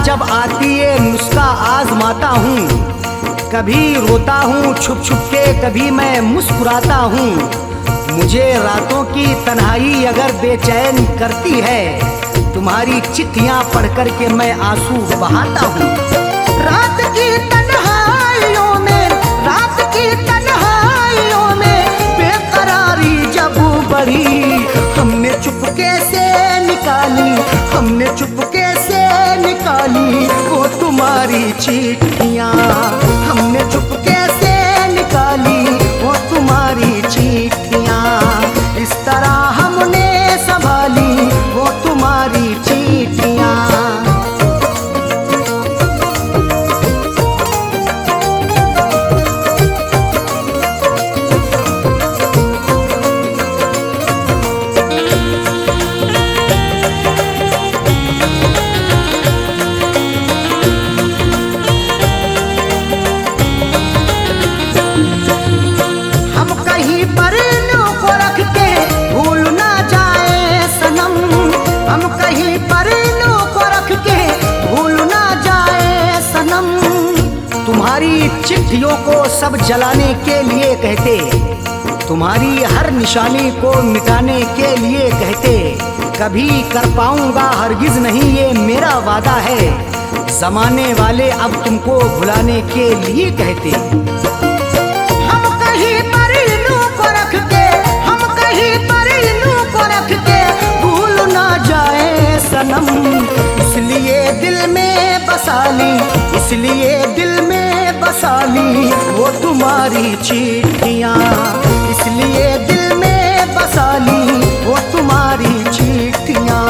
जब आती है नुस्खा आजमाता हूँ, कभी रोता हूँ छुप छुप के, कभी मैं मुस्कुराता हूँ। मुझे रातों की तन्हाई अगर बेचैन करती है, तुम्हारी चिट्ठियाँ पढ़ कर के मैं आंसू बहाता हूँ। रात की तन्हाइयों में, रात की तन्हाइयों में बेकरारी जब बढ़ी, हमने चुपके से निकाली, हमने चुपके से निकाली वो तुम्हारी चिट्ठियाँ, हमने चुपके से निकाली वो तुम्हारी चिट्ठियाँ। इस तरह हमने संभाली वो तुम्हारी चिट्ठियाँ। तुम्हारी चिट्ठियों को सब जलाने के लिए कहते, तुम्हारी हर निशानी को मिटाने के लिए कहते। कभी कर पाऊंगा हरगिज नहीं ये मेरा वादा है, जमाने वाले अब तुमको भुलाने के लिए कहते। हम कहीं पर इन्हों को रख के, हम कहीं पर इन्हों को रख के भूल ना जाए सनम, इसलिए दिल में बसा ली, इसलिए दिल में बसा ली वो तुम्हारी चिट्ठियाँ, इसलिए दिल में बसा ली वो तुम्हारी चिट्ठियाँ।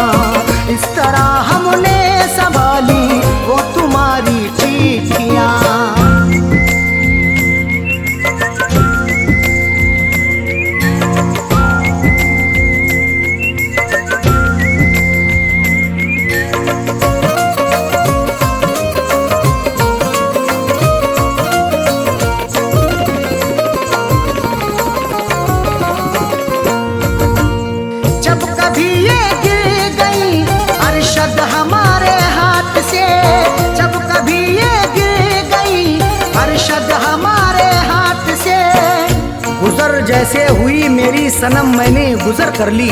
इस तरह हमने संभाली वो तुम्हारी चिट्ठियाँ। हमारे हाथ से जब कभी ये गिर गई अरशद हमारे हाथ से, गुजर जैसे हुई मेरी सनम मैंने गुजर कर ली,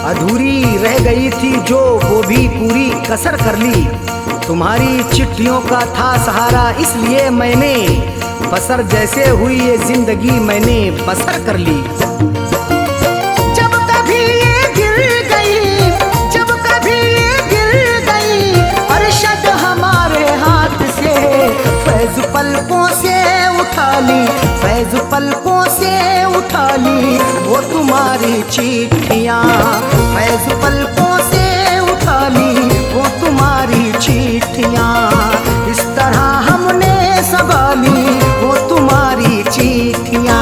अधूरी रह गई थी जो वो भी पूरी कसर कर ली। तुम्हारी चिट्ठियों का था सहारा इसलिए मैंने बसर जैसे हुई ये जिंदगी मैंने बसर कर ली। जब कभी ये गिर गई, जब कभी ये गिर गई अरशद हमारे हाथ से, फैज़ पलकों से उठा ली, फैज़ पलकों से उठा ली वो तुम्हारी चिट्ठियाँ, फैज़ पलकों से उठा ली वो तुम्हारी चिट्ठियाँ। इस तरह हमने संभाली वो तुम्हारी चिट्ठियाँ,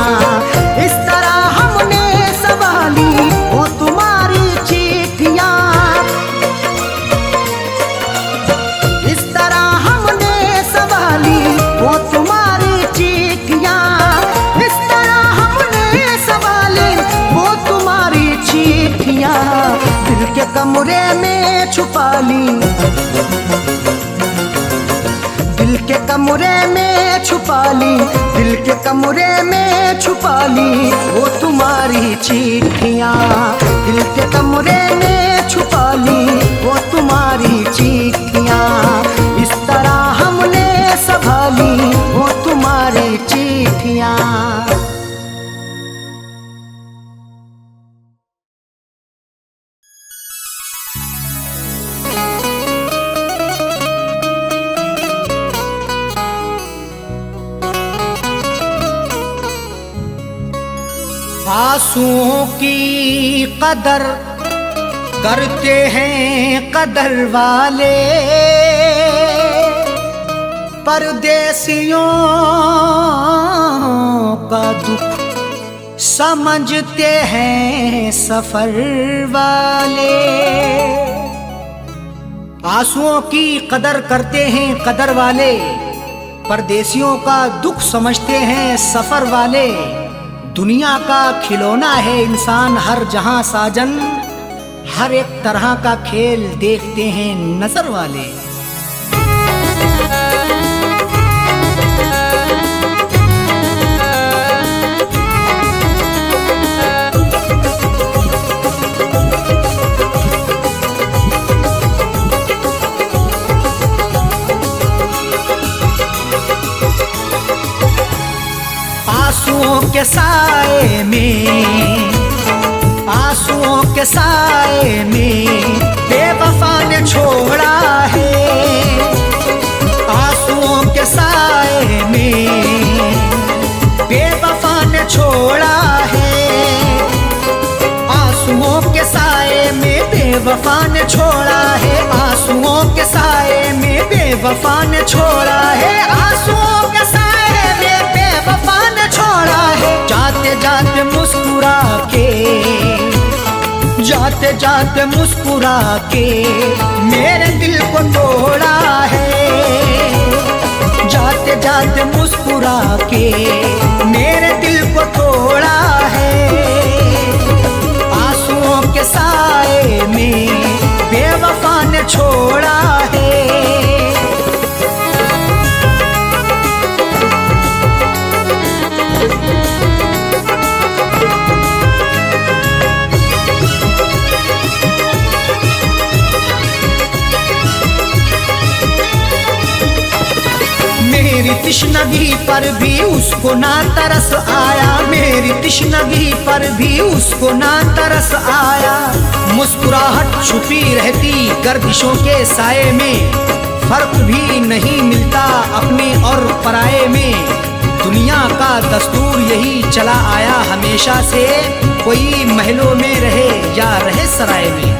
इस तरह हमने संभाली वो तुम्हारी चिट्ठियाँ, इस तरह हमने संभाली वो तुम्हारी चिट्ठियाँ, इस तरह हमने संभाली वो तुम्हारी चिट्ठियाँ। दिल के कमरे में छुपा ली, दिल के कमरे में छुपा ली, दिल के कमरे में छुपा ली वो तुम्हारी चिट्ठियाँ, दिल के कमरे में छुपा ली वो तुम्हारी चिट्ठियाँ। इस तरह हमने संभाली वो तुम्हारी चिट्ठियाँ। आंसुओं की कदर करते हैं कदर वाले, परदेसियों का दुख समझते हैं सफर वाले। आंसुओं की कदर करते हैं कदर वाले, परदेसियों का दुख समझते हैं सफर वाले। दुनिया का खिलौना है इंसान हर जहां साजन, हर एक तरह का खेल देखते हैं नजर वाले। आंसुओं के साए में, आंसुओं के साए में बेवफा ने छोड़ा है, आंसुओं के साए में बेवफा ने छोड़ा है, आंसुओं के साए में बेवफा ने छोड़ा है, आंसुओं के साए में बेवफा ने छोड़ा है, आंसुओं के साए में बेवफा ने छोड़ा है। जाते जाते मुस्कुरा के, जाते जाते मुस्कुरा के मेरे दिल को तोड़ा है, जाते जाते मुस्कुरा के मेरे दिल को तोड़ा है, आंसुओं के साए में बेवफा ने छोड़ा है। मेरी तिश्नगी पर भी उसको ना तरस आया, मेरी तिश्नगी पर भी उसको ना तरस आया। मुस्कुराहट छुपी रहती गर्दिशों के साए में, फर्क भी नहीं मिलता अपने और पराये में। दुनिया का दस्तूर यही चला आया हमेशा से, कोई महलों में रहे या रहे सराय में।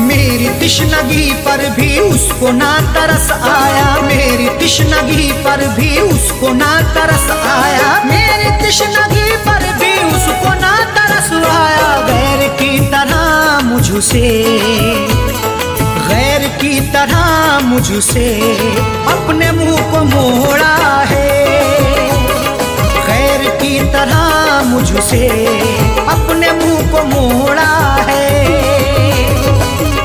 मेरी तिश्नगी पर भी उसको ना तरस आया, मेरी तिश्नगी पर भी उसको ना तरस आया, मेरी तिश्नगी पर भी उसको ना तरस आया। गैर की तरह मुझसे, गैर की तरह मुझसे अपने मुंह को मोड़ा है, गैर की तरह मुझसे अपने मुंह को मोड़ा है,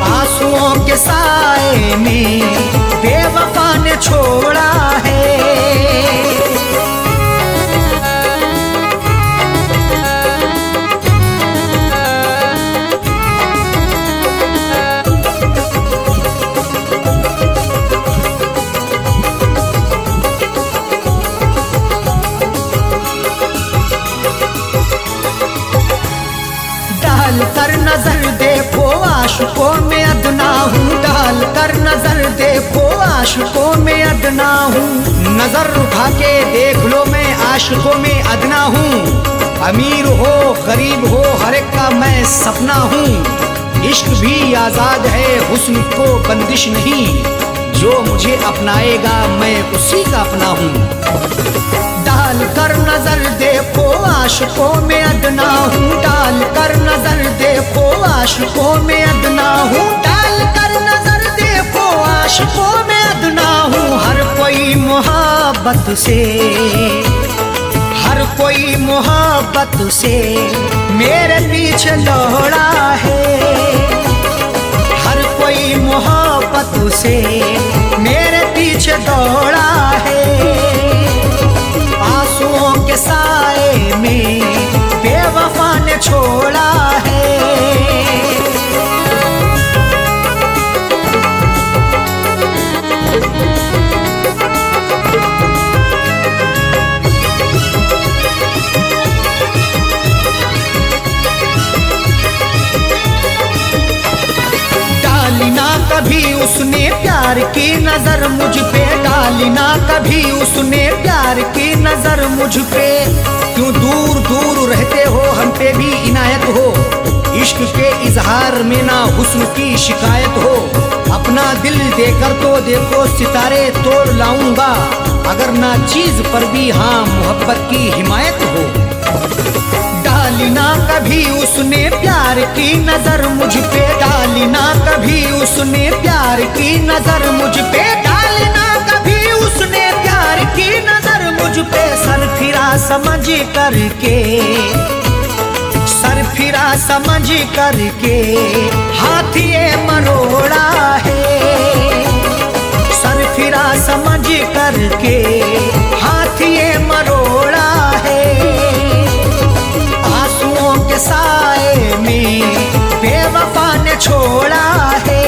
आंसुओं के साए में बेवफा ने छोड़ा है। डाल कर नजर देखो आशिकों में अदना हूँ, डाल कर नजर देखो आशिकों में अदना हूँ, नजर उठा के देख लो मैं आशिकों में अदना हूँ। अमीर हो गरीब हो हर एक का मैं सपना हूँ, इश्क भी आजाद है हुस्न को बंदिश नहीं, जो मुझे अपनाएगा मैं उसी का अपना हूँ। डाल कर नजर देखो आशिकों में अदना हूँ, डाल कर नजर देखो आशिकों में अदना हूँ, डाल कर नजर देखो आशिकों में अदना हूँ। हर कोई मोहब्बत से, हर कोई मोहब्बत से मेरे पीछे दौड़ा है, हर कोई मोहब्बत से मेरे पीछे दौड़ा है, आंसुओं के साए में बेवफा ने छोड़ा है। डाली ना कभी उसने प्यार की नजर मुझ पे, डाली ना कभी उसने प्यार की नजर मुझ पे। क्यों दूर दूर रहते हो हम पे भी इनायत हो, इश्क के इजहार में ना हुस्न की शिकायत हो। अपना दिल देकर तो देखो सितारे तोड़ लाऊंगा, अगर ना चीज पर भी हाँ मोहब्बत की हिमायत हो। डाली ना कभी उसने प्यार की नजर मुझ पे, डाली ना कभी उसने प्यार की नजर मुझ पे, डाली ना कभी उसने प्यार की नजर मुझ पे। सर फिरा समझ करके, सर फिरा समझ करके हाथ ये मरोड़ा है, सर फिरा समझ करके हाथ ये मरोड़ा है, आंसुओं के साए में बेवफा ने छोड़ा है।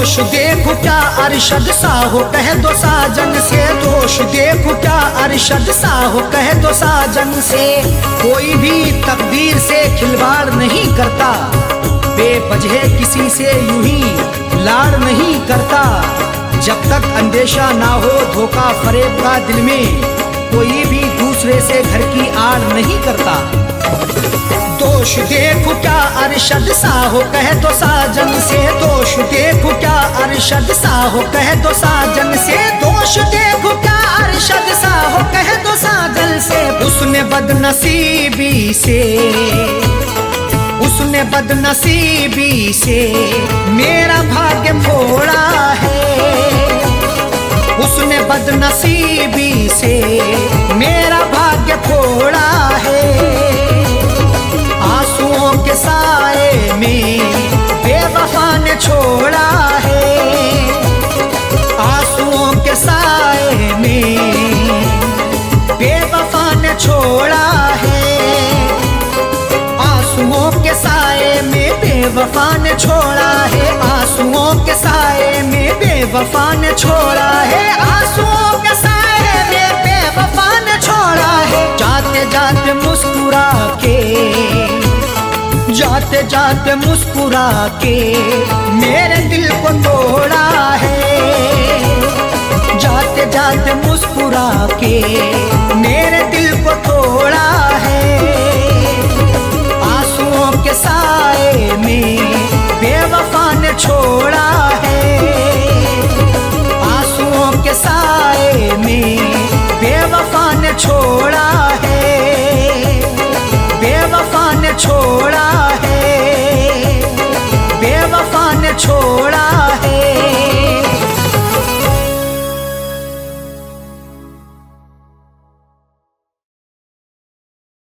दोष देखो क्या अरशद सा हो कह दो साजन से, दोष देखो क्या अरशद सा हो कह दो साजन से। कोई भी तकदीर से खिलवाड़ नहीं करता, बेवजह किसी से यूं ही लाड़ नहीं करता। जब तक अंदेशा ना हो धोखा फरेब का दिल में, कोई भी दूसरे से घर की आड़ नहीं करता। दोष देखो क्या अरशद सा हो कह दो साजन से, दोष देखो क्या अरशद सा हो कह दो साजन से, दोष देखो क्या अरशद सा हो कह दो साजन से। उसने बदनसीबी से, उसने बदनसीबी से मेरा भाग्य फोड़ा है, उसने बदनसीबी से मेरा भाग्य फोड़ा है। आंसुओं के साए में बेवफा ने छोड़ा है, आंसुओं के साए में बेवफा ने छोड़ा है, आंसुओं के साए में बेवफा ने छोड़ा है, आंसुओं के साए में बेवफा ने छोड़ा है, आंसुओं के साए में बेवफा ने छोड़ा है। जाते जाते मुस्कुरा के, जाते जाते मुस्कुरा के मेरे दिल को तोड़ा है, जाते जाते मुस्कुरा के मेरे दिल को तोड़ा है। आंसुओं के साए में बेवफा ने छोड़ा है, आंसुओं के साए में बेवफा ने छोड़ा है, बेवफा ने छोड़ा है, बेवफा ने छोड़ा